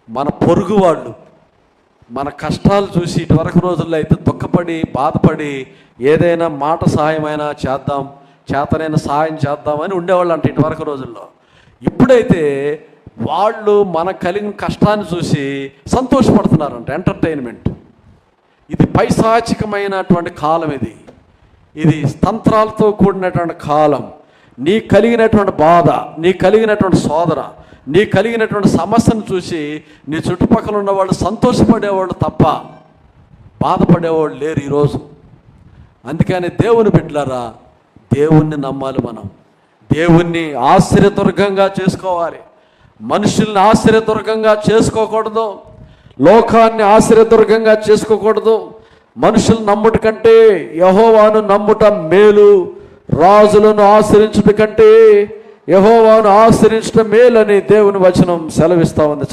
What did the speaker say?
మన పొరుగు వాళ్ళు మన కష్టాలు చూసి ఇటువరకు రోజుల్లో అయితే దుఃఖపడి బాధపడి ఏదైనా మాట సహాయమైనా చేద్దాం, చేతనైనా సహాయం చేద్దామని ఉండేవాళ్ళు అంట ఇటువరకు రోజుల్లో. ఇప్పుడైతే వాళ్ళు మన కలిగిన కష్టాన్ని చూసి సంతోషపడుతున్నారంట. ఎంటర్టైన్మెంట్. ఇది పైశాచికమైనటువంటి కాలం. ఇది తంత్రాలతో కూడినటువంటి కాలం. నీ కలిగినటువంటి బాధ, నీ కలిగినటువంటి శోధన, నీ కలిగినటువంటి సమస్యను చూసి నీ చుట్టుపక్కల ఉన్నవాళ్ళు సంతోషపడేవాళ్ళు తప్ప బాధపడేవాళ్ళు లేరు ఈరోజు. అందుకని దేవుని బిడ్డలారా, దేవుణ్ణి నమ్మాలి. మనం దేవుణ్ణి ఆశ్చర్యదుర్గంగా చేసుకోవాలి. మనుషుల్ని ఆశ్చర్యదుర్గంగా చేసుకోకూడదు. లోకాన్ని ఆశ్చర్యదుర్గంగా చేసుకోకూడదు. మనుషులు నమ్ముట కంటే యెహోవాను నమ్ముట మేలు. రాజులను ఆశ్రయించుట కంటే యెహోవాను ఆశ్రయించడం మేలని దేవుని వచనం సెలవిస్తా ఉంది.